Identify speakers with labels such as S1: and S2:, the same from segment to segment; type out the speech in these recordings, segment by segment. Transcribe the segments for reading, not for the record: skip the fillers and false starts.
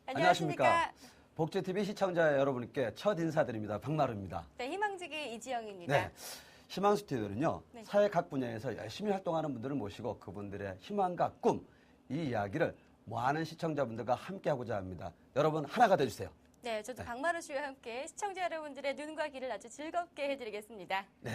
S1: 안녕하십니까. 복지TV 시청자 여러분께 첫 인사드립니다. 박마루입니다.
S2: 네, 희망지기 이지영입니다.
S1: 네, 희망 스튜디오는요.
S2: 네.
S1: 사회 각 분야에서 열심히 활동하는 분들을 모시고 그분들의 희망과 꿈, 이 이야기를 많은 시청자분들과 함께하고자 합니다. 여러분 하나가 되어주세요.
S2: 네, 저도 박마루 씨와 함께 시청자 여러분들의 눈과 귀를 아주 즐겁게 해드리겠습니다.
S1: 네,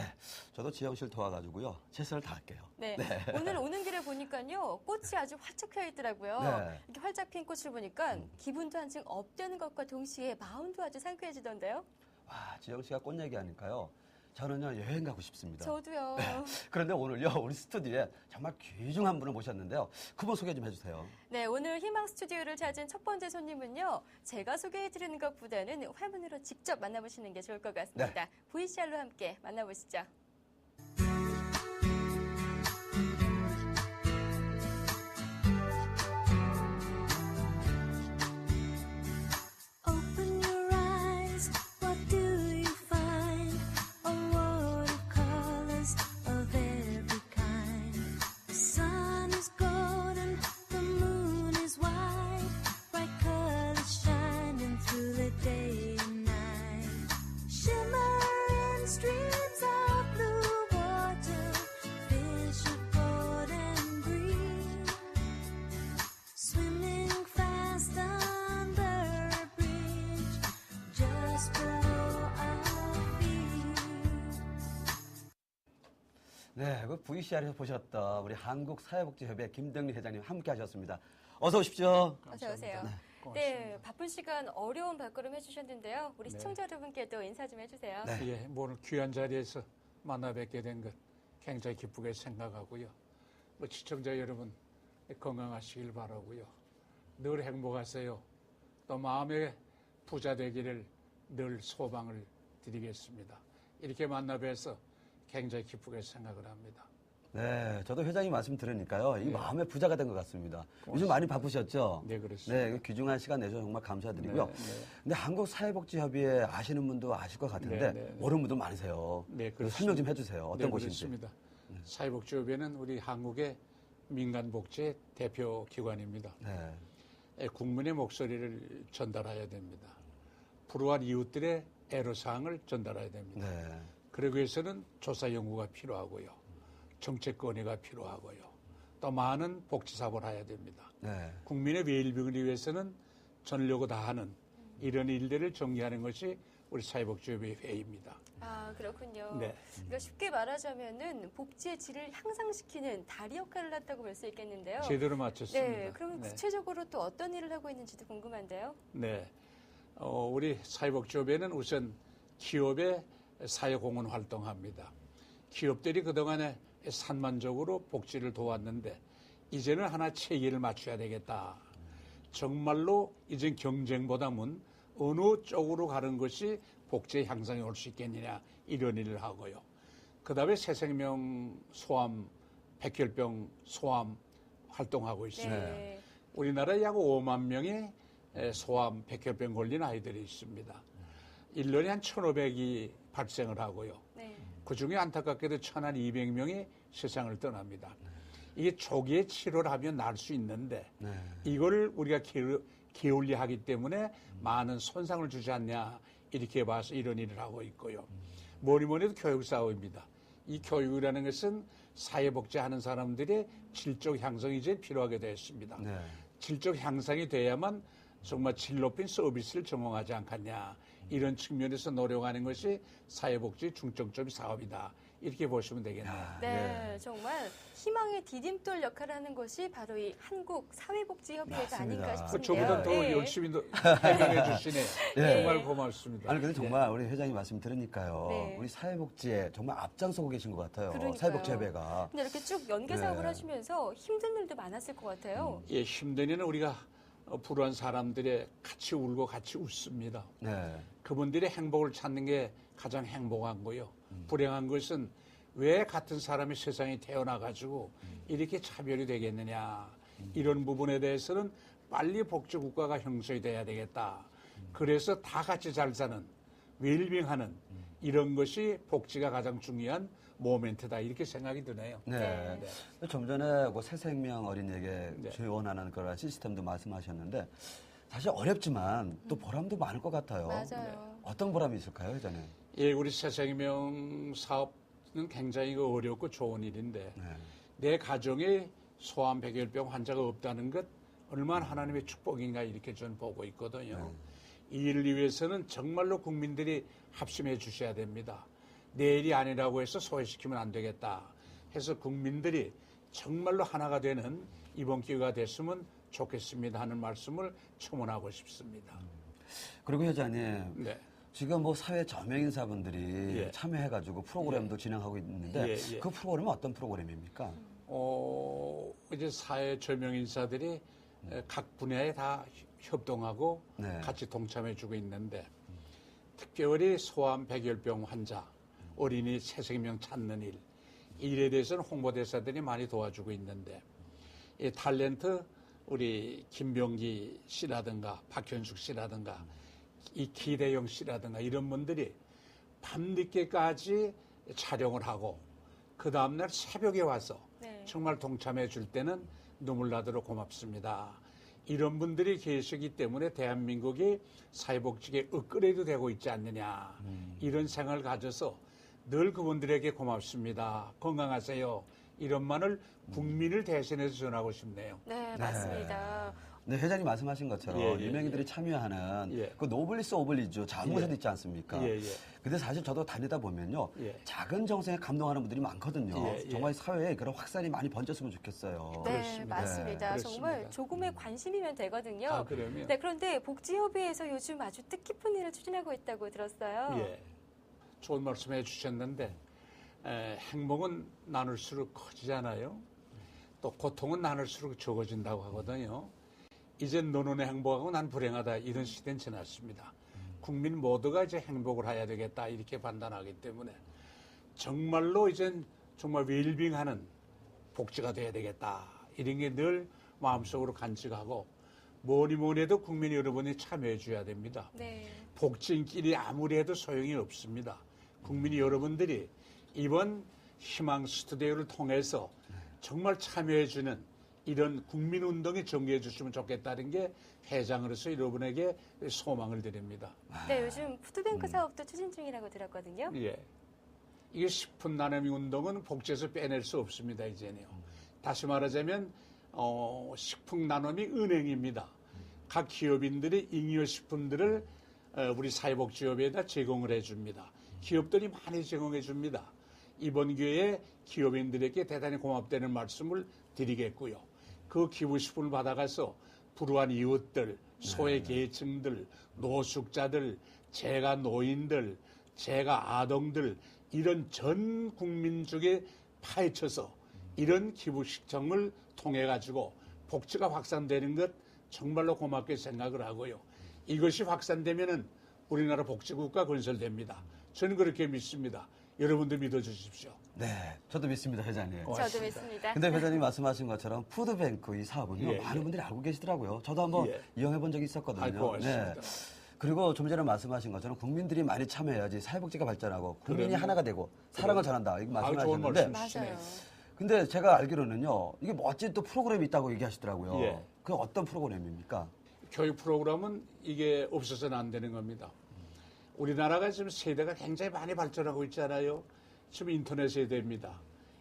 S1: 저도 지영 씨를 도와가지고요. 최선을 다할게요.
S2: 네, 오늘 오는 길에 보니까요. 꽃이 아주 활짝 펴 있더라고요.
S1: 네.
S2: 이렇게 활짝 핀 꽃을 보니까 기분도 한층 업되는 것과 동시에 마음도 아주 상쾌해지던데요.
S1: 와, 지영 씨가 꽃 얘기하니까요. 저는요, 여행 가고 싶습니다.
S2: 저도요.
S1: 네. 그런데 오늘요, 우리 스튜디오에 정말 귀중한 분을 모셨는데요. 그분 소개 좀 해주세요.
S2: 네, 오늘 희망 스튜디오를 찾은 첫 번째 손님은요. 제가 소개해드리는 것보다는 화면으로 직접 만나보시는 게 좋을 것 같습니다. VCR로 함께 만나보시죠.
S3: Open your eyes, what do you find? A world of colors of every kind. The sun is golden, the moon is white, bright colors shining through the day and night. Shimmering streams of blue water, fish of gold and green, swimming fast under a bridge just below our feet.
S1: 네, 그 VCR에서 보셨던 우리 한국사회복지협회 김덕리 회장님 함께 하셨습니다. 어서 오십시오.
S2: 어서 오세요. 네, 바쁜 시간 어려운 발걸음 해주셨는데요. 우리 시청자 여러분께도 인사 좀 해주세요.
S1: 네.
S4: 예, 오늘 귀한 자리에서 만나 뵙게 된 것 굉장히 기쁘게 생각하고요. 뭐 시청자 여러분 건강하시길 바라고요. 늘 행복하세요. 또 마음의 부자 되기를 늘 소망을 드리겠습니다. 이렇게 만나 뵈서 굉장히 기쁘게 생각을 합니다.
S1: 네, 저도 회장님 말씀 들으니까요. 이 마음의 부자가 된 것 같습니다. 요즘 많이 바쁘셨죠?
S4: 네, 그렇습니다.
S1: 네, 귀중한 시간 내줘서 정말 감사드리고요.
S4: 네, 네.
S1: 근데 한국사회복지협의회 아시는 분도 아실 것 같은데
S4: 네, 네, 네.
S1: 모르는 분도 많으세요.
S4: 네,
S1: 그래서 설명 좀 해주세요. 어떤
S4: 네,
S1: 곳인지.
S4: 그렇습니다. 사회복지협의회는 우리 한국의 민간복지 대표 기관입니다.
S1: 네,
S4: 국민의 목소리를 전달해야 됩니다. 불우한 이웃들의 애로사항을 전달해야 됩니다.
S1: 네,
S4: 그러기 위해서는 조사 연구가 필요하고요. 정책 건의가 필요하고요. 또 많은 복지사업을 해야 됩니다.
S1: 네.
S4: 국민의 웰빙을 위해서는 전력을 다하는 이런 일들을 정리하는 것이 우리 사회복지협의회 회의입니다.
S2: 아, 그렇군요.
S4: 네.
S2: 그러니까 쉽게 말하자면은 복지의 질을 향상시키는 다리 역할을 한다고 볼 수 있겠는데요.
S4: 제대로 맞췄습니다.
S2: 네, 그러면 구체적으로 또 어떤 일을 하고 있는지도 궁금한데요.
S4: 네. 우리 사회복지협의회는 우선 기업의 사회공헌 활동합니다. 기업들이 그동안에 산만적으로 복지를 도왔는데 이제는 하나 체계를 맞춰야 되겠다. 정말로 이젠 경쟁보다는 어느 쪽으로 가는 것이 복지의 향상에 올 수 있겠느냐 이런 일을 하고요. 그 다음에 새생명 소암, 백혈병 소암 활동하고 있습니다.
S2: 네.
S4: 우리나라에 약 5만 명의 소암, 백혈병 걸린 아이들이 있습니다. 1년에 한 1,500이 발생을 하고요.
S2: 네.
S4: 그중에 안타깝게도 1,200명이 세상을 떠납니다. 이게 조기에 치료를 하면 나을 수 있는데
S1: 네.
S4: 이걸 우리가 게을리하기 때문에 많은 손상을 주지 않냐 이렇게 봐서 이런 일을 하고 있고요. 뭐니 해도 교육 사업입니다. 이 교육이라는 것은 사회복지하는 사람들의 질적 향상이 이제 필요하게 되었습니다.
S1: 네.
S4: 질적 향상이 돼야만 정말 질 높인 서비스를 제공하지 않겠냐 이런 측면에서 노력하는 것이 사회복지 중점적 사업이다 이렇게 보시면 되겠네요.
S2: 네, 정말 희망의 디딤돌 역할을 하는 것이 바로 이 한국사회복지협의회가 아닌가
S1: 맞습니다.
S2: 싶습니다.
S4: 저보다 더 열심히 해명해 주시네.
S1: 네.
S4: 정말 고맙습니다.
S1: 아니, 근데 정말 우리 회장님 말씀 들으니까요.
S2: 네.
S1: 우리 사회복지에 정말 앞장서고 계신 것 같아요.
S2: 그러니까요.
S1: 사회복지협회가.
S2: 근데 이렇게 쭉 연계 사업을
S1: 네.
S2: 하시면서 힘든 일도 많았을 것 같아요.
S4: 예, 힘든 일은 우리가 불우한 사람들의 같이 울고 같이 웃습니다.
S1: 네.
S4: 그분들의 행복을 찾는 게 가장 행복한 거요. 불행한 것은 왜 같은 사람이 세상에 태어나가지고 이렇게 차별이 되겠느냐. 이런 부분에 대해서는 빨리 복지국가가 형성이 돼야 되겠다. 그래서 다 같이 잘 사는, 웰빙하는 이런 것이 복지가 가장 중요한 모멘트다 이렇게 생각이 드네요.
S1: 네. 좀 전에 그 새생명 어린이에게
S4: 네.
S1: 지원하는 그런 시스템도 말씀하셨는데 사실 어렵지만 또 보람도 많을 것 같아요.
S2: 맞아요.
S1: 어떤 보람이 있을까요, 회장님?
S4: 예, 우리 새생명 사업은 굉장히 어렵고 좋은 일인데
S1: 네.
S4: 내 가정에 소아암 백혈병 환자가 없다는 것 얼마나 하나님의 축복인가 이렇게 저는 보고 있거든요. 이 일을 위해서는 정말로 국민들이 합심해 주셔야 됩니다. 내일이 아니라고 해서 소외시키면 안 되겠다 해서 국민들이 정말로 하나가 되는 이번 기회가 됐으면 좋겠습니다 하는 말씀을 첨언하고 싶습니다.
S1: 그리고 회장님,
S4: 네.
S1: 지금 뭐 사회 저명 인사분들이
S4: 예.
S1: 참여해가지고 프로그램도 진행하고 있는데
S4: 예.
S1: 그 프로그램은 어떤 프로그램입니까?
S4: 이제 사회 저명 인사들이 각 분야에 다 협동하고
S1: 네.
S4: 같이 동참해주고 있는데 특별히 소아암 백혈병 환자, 어린이 새생명 찾는 일, 이 일에 대해서는 홍보대사들이 많이 도와주고 있는데 이 탤런트 우리 김병기 씨라든가 박현숙 씨라든가 이 기대영 씨라든가 이런 분들이 밤늦게까지 촬영을 하고 그 다음날 새벽에 와서
S2: 네.
S4: 정말 동참해 줄 때는 눈물 나도록 고맙습니다. 이런 분들이 계시기 때문에 대한민국이 사회복지계 업그레이드 되고 있지 않느냐 이런 생각을 가져서 늘 그분들에게 고맙습니다. 건강하세요. 이런 말을 국민을 대신해서 전하고 싶네요.
S2: 네, 맞습니다.
S1: 네, 회장님 말씀하신 것처럼
S4: 예, 예,
S1: 유명인들이 참여하는
S4: 예.
S1: 그 노블리스 오블리주 자문사도
S4: 예.
S1: 있지 않습니까?
S4: 예.
S1: 근데 사실 저도 다니다 보면요.
S4: 예.
S1: 작은 정성에 감동하는 분들이 많거든요.
S4: 예.
S1: 정말 사회에 그런 확산이 많이 번졌으면 좋겠어요.
S2: 네,
S4: 그렇습니다.
S2: 맞습니다.
S4: 네,
S2: 정말
S4: 그렇습니다.
S2: 조금의 관심이면 되거든요.
S4: 그러면
S2: 네, 그런데 복지협의회에서 요즘 아주 뜻깊은 일을 추진하고 있다고 들었어요.
S4: 예. 좋은 말씀 해주셨는데 행복은 나눌수록 커지잖아요. 또 고통은 나눌수록 적어진다고 하거든요. 이제 너는 행복하고 난 불행하다 이런 시대는 지났습니다. 국민 모두가 이제 행복을 해야 되겠다 이렇게 판단하기 때문에 정말로 이젠 정말 웰빙하는 복지가 돼야 되겠다 이런 게 늘 마음속으로 간직하고 뭐니 해도 국민 여러분이 참여해 줘야 됩니다.
S2: 네.
S4: 복지인끼리 아무리 해도 소용이 없습니다. 국민이 여러분들이 이번 희망 스튜디오를 통해서 정말 참여해주는 이런 국민운동에 정리해 주시면 좋겠다는 게 회장으로서 여러분에게 소망을 드립니다.
S2: 네, 요즘 푸드뱅크 사업도 추진 중이라고 들었거든요.
S4: 예. 이게 식품 나눔 운동은 복지에서 빼낼 수 없습니다, 이제는요. 다시 말하자면, 식품 나눔이 은행입니다. 각 기업인들이 잉여 식품들을 우리 사회복지협에다 제공을 해줍니다. 기업들이 많이 제공해 줍니다. 이번 기회에 기업인들에게 대단히 고맙다는 말씀을 드리겠고요. 그 기부식품을 받아가서 불우한 이웃들, 소외 계층들, 노숙자들, 재가 노인들, 재가 아동들 이런 전 국민족에 파헤쳐서 이런 기부식정을 통해 가지고 복지가 확산되는 것 정말로 고맙게 생각을 하고요. 이것이 확산되면은 우리나라 복지국가 건설됩니다. 저는 그렇게 믿습니다. 여러분도 믿어주십시오.
S1: 네, 저도 믿습니다, 회장님.
S2: 저도 믿습니다.
S1: 근데 회장님 말씀하신 것처럼 푸드뱅크 이 사업은요,
S4: 예,
S1: 많은
S4: 예.
S1: 분들이 알고 계시더라고요. 저도 한번
S4: 예.
S1: 이용해 본 적이 있었거든요.
S4: 아이고, 고맙습니다.
S1: 그리고 좀 전에 말씀하신 것처럼 국민들이 많이 참여해야지 사회복지가 발전하고 국민이
S4: 그럼요.
S1: 하나가 되고 사랑을 전한다. 이거
S4: 좋은
S1: 말씀하셨는데
S4: 말씀이시네요.
S2: 맞아요.
S1: 근데 제가 알기로는요, 이게 멋진 또 프로그램이 있다고 얘기하시더라고요.
S4: 예.
S1: 그 어떤 프로그램입니까?
S4: 교육 프로그램은 이게 없어서는 안 되는 겁니다. 우리나라가 지금 세대가 굉장히 많이 발전하고 있잖아요. 지금 인터넷 세대입니다.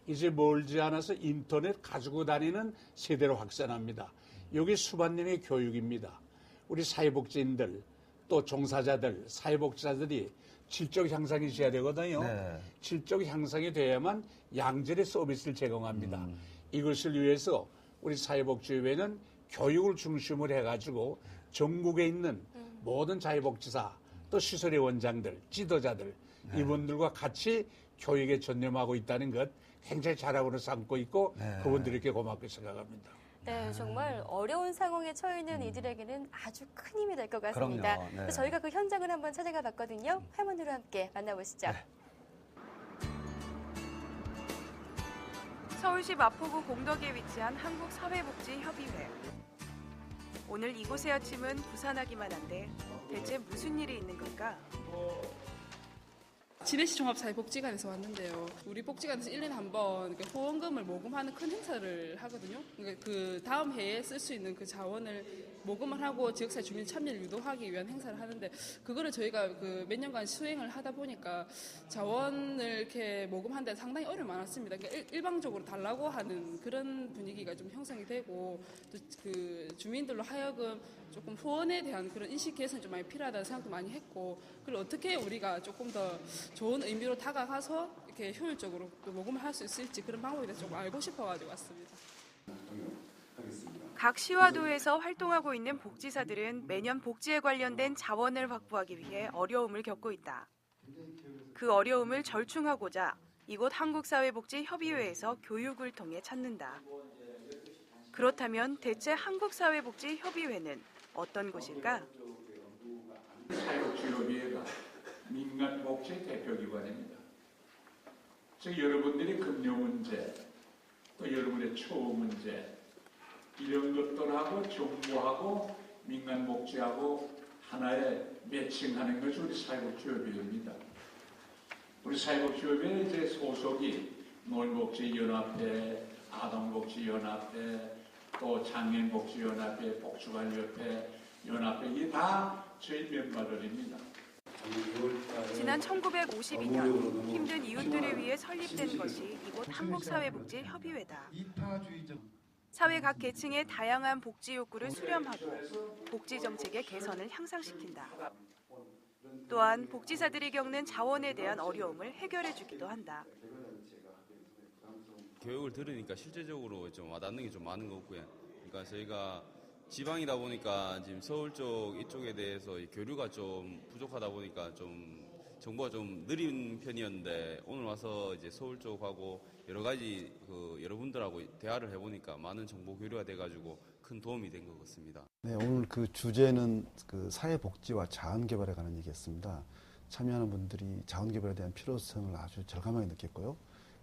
S4: 이제 멀지 않아서 인터넷 가지고 다니는 세대로 확산합니다. 여기 수반님의 교육입니다. 우리 사회복지인들 또 종사자들, 사회복지사들이 질적 향상이 있어야 되거든요.
S1: 네.
S4: 질적 향상이 돼야만 양질의 서비스를 제공합니다. 이것을 위해서 우리 사회복지회는 교육을 중심으로 해가지고 전국에 있는 모든 사회복지사 또 시설의 원장들, 지도자들 이분들과 같이 교육에 전념하고 있다는 것 굉장히 자랑으로 삼고 있고 그분들에게 고맙게 생각합니다.
S2: 네, 정말 어려운 상황에 처해 있는 이들에게는 아주 큰 힘이 될 것 같습니다.
S1: 그럼요. 네.
S2: 그래서 저희가 그 현장을 한번 찾아가 봤거든요. 화면으로 함께 만나보시죠.
S1: 네.
S5: 서울시 마포구 공덕에 위치한 한국사회복지협의회. 오늘 이곳의 아침은 부산하기만 한데 대체 무슨 일이 있는 걸까?
S6: 지내시종합사회복지관에서 왔는데요. 우리 복지관에서 1년에 한 번 후원금을 모금하는 큰 행사를 하거든요. 그러니까 그 다음 해에 쓸 수 있는 그 자원을 모금을 하고 지역사회 주민 참여를 유도하기 위한 행사를 하는데 그거를 저희가 그 몇 년간 수행을 하다 보니까 자원을 이렇게 모금하는 데 상당히 어려움이 많았습니다. 그러니까 일방적으로 달라고 하는 그런 분위기가 좀 형성이 되고 또 그 주민들로 하여금 조금 후원에 대한 그런 인식 개선이 좀 많이 필요하다는 생각도 많이 했고 그리고 어떻게 우리가 조금 더 좋은 의미로 다가가서 이렇게 효율적으로 또 모금을 할 수 있을지 그런 방법에 대해서 좀 알고 싶어가지고 왔습니다.
S5: 각 시와도에서 활동하고 있는 복지사들은 매년 복지에 관련된 자원을 확보하기 위해 어려움을 겪고 있다. 그 어려움을 절충하고자 이곳 한국사회복지협의회에서 교육을 통해 찾는다. 그렇다면 대체 한국사회복지협의회는 어떤 곳일까?
S4: 사회복지협의회가 민간복지 대표기관입니다. 즉 여러분들이 금융 문제, 또 여러분의 처우 문제 이런 것들하고 정부하고 민간복지하고 하나의 매칭하는 것이 우리 사회복지협의회입니다. 우리 사회복지협의회 이제 소속이 노인복지연합회, 아동복지연합회, 또 장애인복지연합회, 복지관협회, 연합회 이게 다 저희 멤버들입니다.
S5: 지난 1952년 힘든 이웃들을 위해 설립된 것이 이곳 한국사회복지협의회다. 사회 각 계층의 다양한 복지 욕구를 수렴하고 복지 정책의 개선을 향상시킨다. 또한 복지사들이 겪는 자원에 대한 어려움을 해결해 주기도 한다.
S7: 교육을 들으니까 실제적으로 좀 와닿는 게 좀 많은 것 같고요. 그러니까 저희가 지방이다 보니까 지금 서울 쪽 이쪽에 대해서 교류가 좀 부족하다 보니까 좀 정보가 좀 느린 편이었는데 오늘 와서 이제 서울 쪽하고 여러 가지 여러분들하고 대화를 해보니까 많은 정보 교류가 돼가지고 큰 도움이 된 것 같습니다.
S8: 네, 오늘 그 주제는 그 사회복지와 자원개발에 관한 얘기였습니다. 참여하는 분들이 자원개발에 대한 필요성을 아주 절감하게 느꼈고요.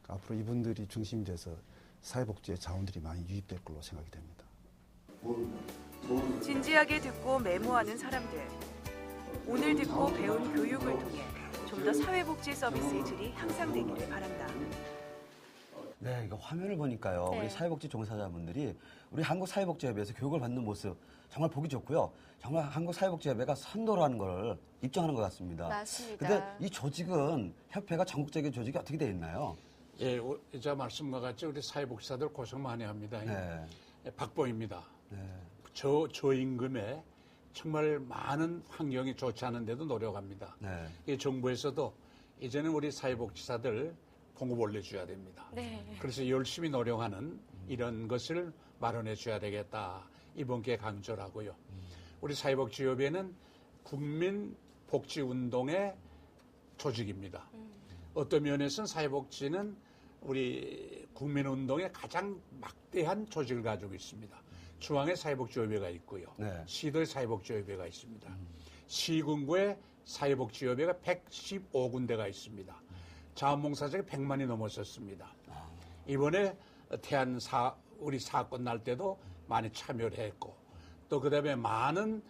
S8: 앞으로 이분들이 중심이 돼서 사회복지의 자원들이 많이 유입될 걸로 생각이 됩니다.
S5: 진지하게 듣고 메모하는 사람들. 오늘 듣고 배운 교육을 통해 좀 더 사회복지 서비스의 질이 향상되기를 바란다.
S1: 네, 이거 화면을 보니까요.
S2: 네.
S1: 우리 사회복지 종사자분들이 우리 한국사회복지협의회에서 교육을 받는 모습 정말 보기 좋고요. 정말 한국사회복지협의회가 선도를 하는 걸 입증하는 것 같습니다.
S2: 맞습니다.
S1: 근데 이 조직은 협회가 전국적인 조직이 어떻게 되어 있나요?
S4: 예, 저 말씀과 같이 우리 사회복지사들 고생 많이 합니다.
S1: 네.
S4: 박보입니다.
S1: 네.
S4: 저임금에 정말 많은 환경이 좋지 않은데도 노력합니다.
S1: 네.
S4: 이 정부에서도 이제는 우리 사회복지사들 봉급 올려줘야 됩니다.
S2: 네.
S4: 그래서 열심히 노력하는 이런 것을 마련해 줘야 되겠다. 이번 기회에 강조를 하고요. 우리 사회복지협의회는 국민복지운동의 조직입니다. 어떤 면에서는 사회복지는 우리 국민운동의 가장 막대한 조직을 가지고 있습니다. 중앙에 사회복지협의회가 있고요.
S1: 네.
S4: 시도에 사회복지협의회가 있습니다. 시군구에 사회복지협의회가 115군데가 있습니다. 자원봉사자가 100만이 넘었었습니다. 이번에 우리 사건 날 때도 많이 참여를 했고 또 그다음에 많은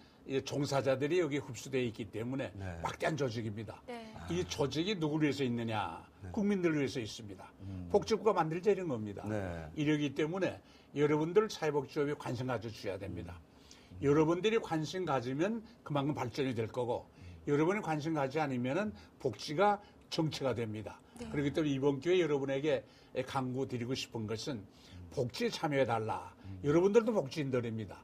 S4: 종사자들이 여기 흡수되어 있기 때문에
S1: 네.
S4: 막대한 조직입니다.
S2: 네.
S4: 이 조직이 누구를 위해서 있느냐? 국민들을 위해서 있습니다. 복지국가 만들자는 겁니다.
S1: 네.
S4: 이러기 때문에 여러분들 사회복지협의회 관심 가져주셔야 됩니다. 여러분들이 관심 가지면 그만큼 발전이 될 거고 여러분이 관심 가지 않으면 복지가 정체가 됩니다. 그렇기 때문에 이번 기회에 여러분에게 강구드리고 싶은 것은 복지에 참여해달라. 여러분들도 복지인들입니다.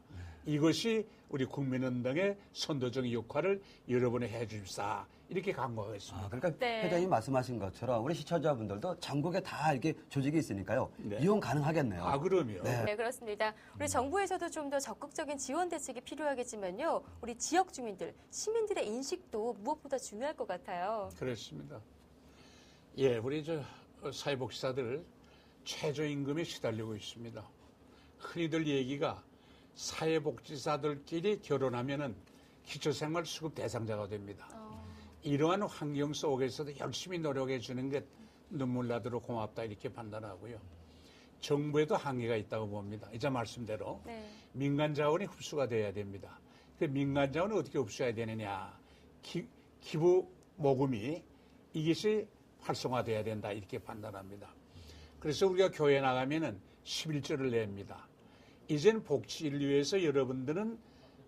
S4: 이것이 우리 국민운동의 선도적 역할을 여러분이 해주십사 이렇게 강구하겠습니다.
S1: 그러니까
S2: 네.
S1: 회장님 말씀하신 것처럼 우리 시청자분들도 전국에 다 이렇게 조직이 있으니까요.
S4: 네.
S1: 이용 가능하겠네요.
S4: 아, 그럼요.
S1: 네.
S2: 네, 그렇습니다. 우리 정부에서도 좀 더 적극적인 지원 대책이 필요하겠지만요. 우리 지역 주민들, 시민들의 인식도 무엇보다 중요할 것 같아요.
S4: 그렇습니다. 예, 우리 사회복지사들 최저임금에 시달리고 있습니다. 흔히들 얘기가 사회복지사들끼리 결혼하면은 기초생활수급 대상자가 됩니다. 이러한 환경 속에서도 열심히 노력해 주는 게 눈물 나도록 고맙다 이렇게 판단하고요. 정부에도 한계가 있다고 봅니다. 이제 말씀대로
S2: 네.
S4: 민간 자원이 흡수가 돼야 됩니다. 그 민간 자원을 어떻게 흡수해야 되느냐? 기부 모금이 이것이 활성화돼야 된다 이렇게 판단합니다. 그래서 우리가 교회 나가면은 11조를 냅니다. 이젠 복지를 위해서 여러분들은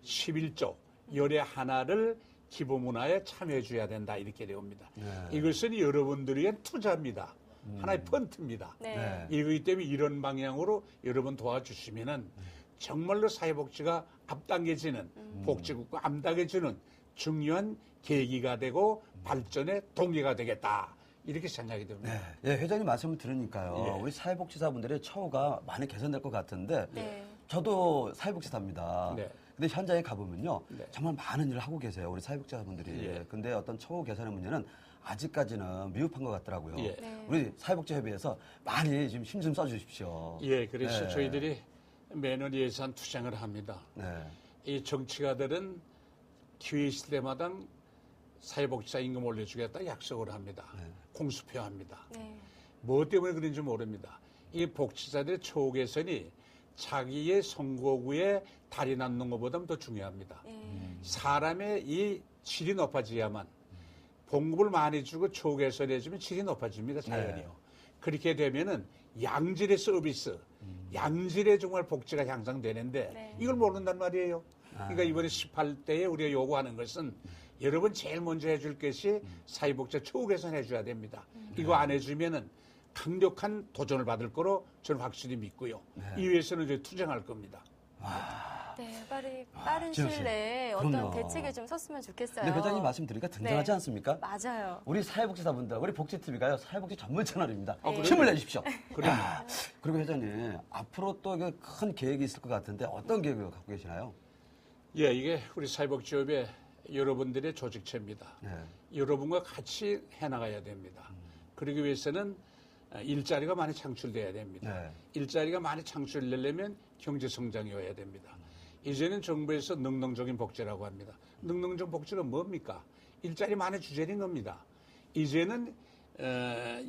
S4: 11조 열의 하나를 기부문화에 참여해 줘야 된다 이렇게 되옵니다. 이것은 여러분들을 위한 투자입니다. 하나의 펀트입니다.
S2: 네.
S4: 이거기 때문에 이런 방향으로 여러분 도와주시면은 정말로 사회복지가 앞당겨지는 복지국가 앞당겨지는 중요한 계기가 되고 발전의 동기가 되겠다. 이렇게 생각이 듭니다.
S1: 네. 예, 회장님 말씀을 들으니까요.
S4: 예.
S1: 우리 사회복지사분들의 처우가 많이 개선될 것 같은데
S2: 네.
S1: 저도 사회복지사입니다.
S4: 네.
S1: 근데 현장에 가보면요.
S4: 네.
S1: 정말 많은 일을 하고 계세요. 우리 사회복지사분들이.
S4: 예.
S1: 근데 어떤 처우 개선의 문제는 아직까지는 미흡한 것 같더라고요.
S4: 예.
S2: 네.
S1: 우리 사회복지협의회에서 많이 지금 힘 좀 써주십시오.
S4: 예, 그래서
S1: 네.
S4: 저희들이 매년 예산 투쟁을 합니다.
S1: 네.
S4: 이 정치가들은 기회 있을 때마다 사회복지사 임금 올려주겠다 약속을 합니다. 공수표합니다.
S2: 네.
S4: 뭐 때문에 그런지 모릅니다. 이 복지자들의 처우 개선이 자기의 선거구에 다리 낳는 것보다 더 중요합니다. 사람의 이 질이 높아져야만 봉급을 많이 주고 처우 개선해주면 질이 높아집니다. 자연히요. 그렇게 되면은 양질의 서비스, 양질의 정말 복지가 향상되는데
S2: 네.
S4: 이걸 모른단 말이에요. 그러니까 이번에 18대에 우리가 요구하는 것은 여러분 제일 먼저 해줄 것이 사회복지 처우 개선해 줘야 됩니다. 이거 안 해주면은 강력한 도전을 받을 거로 저는 확실히 믿고요. 이외에서는 저희 투쟁할 겁니다.
S2: 네, 빠른
S1: 지영 씨.
S2: 시일 내에 어떤
S1: 그럼요.
S2: 대책을 좀 섰으면 좋겠어요.
S1: 근데 회장님 말씀 들으니까 든든하지
S2: 네.
S1: 않습니까?
S2: 맞아요.
S1: 우리 사회복지사분들, 우리 복지TV가요, 사회복지 전문 채널입니다.
S2: 그래요?
S1: 힘을 내주십시오.
S4: 그래요?
S1: 야, 그리고 회장님, 앞으로 또 큰 계획이 있을 것 같은데 어떤 계획을 갖고 계시나요?
S4: 예, 이게 우리 사회복지협의 여러분들의 조직체입니다.
S1: 네.
S4: 여러분과 같이 해나가야 됩니다. 그러기 위해서는 일자리가 많이 창출돼야 됩니다.
S1: 네.
S4: 일자리가 많이 창출되려면 경제성장이 와야 됩니다. 이제는 정부에서 능동적인 복지라고 합니다. 능동적 복지가 뭡니까? 일자리 많이 주제는 겁니다. 이제는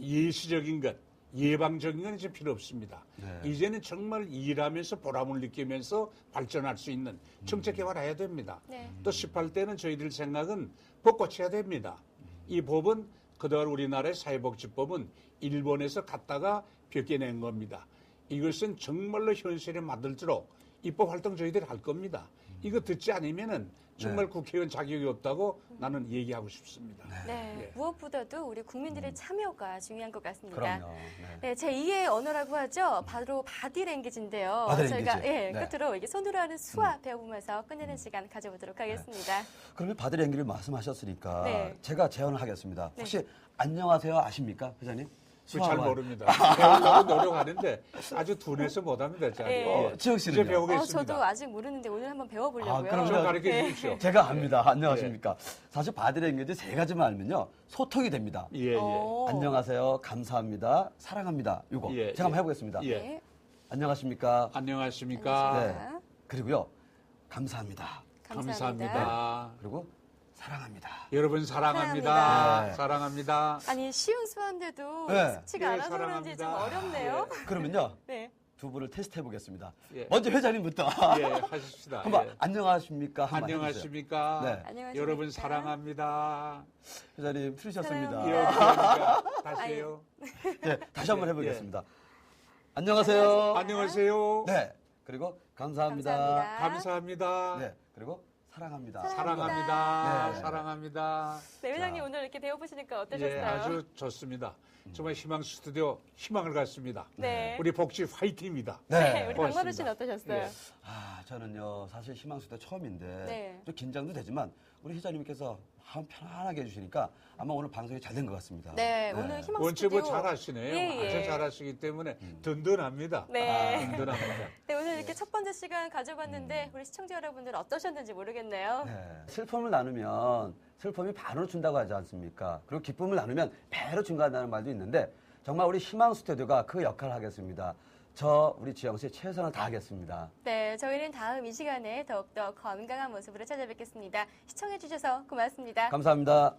S4: 예시적인 것, 예방적인 건 이제 필요 없습니다.
S1: 네.
S4: 이제는 정말 일하면서 보람을 느끼면서 발전할 수 있는 정책 개발해야 됩니다.
S2: 네.
S4: 또 18대는 저희들 생각은 법 고쳐야 됩니다. 이 법은 그동안 우리나라의 사회복지법은 일본에서 갖다가 벗겨낸 겁니다. 이것은 정말로 현실에 맞들도록 입법 활동 저희들이 할 겁니다. 이거 듣지 않으면은 정말 국회의원 자격이 없다고 나는 얘기하고 싶습니다.
S2: 네,
S4: 예.
S2: 무엇보다도 우리 국민들의 참여가 중요한 것 같습니다.
S1: 그럼요.
S2: 네, 제2의 언어라고 하죠. 바로 바디랭귀지인데요.
S1: 바디랭귀지.
S2: 저희가
S1: 네.
S2: 끝으로 이게 손으로 하는 수화 배워보면서 끝내는 시간 가져보도록 하겠습니다.
S1: 그러면 바디랭귀를 말씀하셨으니까
S2: 네.
S1: 제가 제안을 하겠습니다. 혹시 안녕하세요 아십니까, 회장님?
S4: 잘
S1: 수화와-
S4: 모릅니다. 배우려고 노력하는데 아주 둔해서 못합니다. 잘.
S2: 네.
S1: 지영 씨는요?
S4: 이제 배우겠습니다.
S2: 저도 아직 모르는데 오늘 한번 배워보려고요.
S1: 그럼
S4: 좀 가르쳐 주십시오.
S1: 제가 압니다. 안녕하십니까. 사실 바디랭귀지 세 가지만 알면요, 소통이 됩니다.
S4: 예, 예.
S2: 오.
S1: 안녕하세요, 감사합니다, 사랑합니다. 이거
S4: 예,
S1: 제가 한번
S4: 예.
S1: 해보겠습니다.
S4: 예.
S2: 네.
S1: 안녕하십니까.
S4: 안녕하십니까.
S1: 네. 그리고요, 감사합니다.
S4: 감사합니다.
S1: 그리고 사랑합니다.
S4: 여러분 사랑합니다.
S2: 사랑합니다.
S4: 사랑합니다.
S2: 아니 쉬운 수화인데도
S1: 네.
S2: 숙지가
S4: 네,
S2: 않아서 그런지 좀
S4: 사랑합니다.
S2: 어렵네요.
S1: 그러면요,
S2: 네.
S1: 두 분을 테스트 해보겠습니다.
S4: 예.
S1: 먼저 회장님부터
S4: 예, 하십시다.
S1: 한번
S4: 예.
S1: 안녕하십니까 한번 해주세요.
S4: 안녕하십니까.
S1: 네.
S2: 안녕하십니까.
S4: 여러분 사랑합니다.
S1: 회장님 틀리셨습니다.
S2: 사랑합니다.
S4: 예, 그러니까 다시요.
S1: 네, 다시 한번
S4: 예,
S1: 해보겠습니다. 안녕하세요.
S4: 안녕하세요.
S1: 네, 그리고 감사합니다.
S2: 감사합니다.
S4: 감사합니다.
S1: 네, 그리고 사랑합니다.
S4: 사랑합니다.
S1: 네.
S4: 사랑합니다.
S2: 네, 회장님 오늘 이렇게 배워보시니까 어떠셨어요?
S4: 예, 아주 좋습니다. 정말 희망 스튜디오 희망을 갖습니다.
S2: 네.
S4: 우리 복지 화이팅입니다.
S2: 네, 우리
S4: 고맙습니다.
S2: 박마루 씨는 어떠셨어요?
S4: 예.
S1: 저는요, 사실 희망수대 처음인데
S2: 네.
S1: 좀 긴장도 되지만 우리 회장님께서 마음 편안하게 해주시니까 아마 오늘 방송이 잘 된 것 같습니다.
S2: 네, 오늘 희망
S4: 원체
S2: 스튜디오.
S4: 뭐 잘하시네요.
S2: 예, 예.
S4: 아주 잘하시기 때문에 든든합니다.
S2: 네.
S4: 든든합니다.
S2: 네, 오늘 이렇게 첫 번째 시간 가져봤는데 우리 시청자 여러분들 어떠셨는지 모르겠네요.
S1: 네, 슬픔을 나누면 슬픔이 반으로 준다고 하지 않습니까? 그리고 기쁨을 나누면 배로 준다는 말도 있는데 정말 우리 희망 스튜디오가 그 역할을 하겠습니다. 우리 지영 씨 최선을 다하겠습니다.
S2: 네, 저희는 다음 이 시간에 더욱더 건강한 모습으로 찾아뵙겠습니다. 시청해주셔서 고맙습니다.
S1: 감사합니다.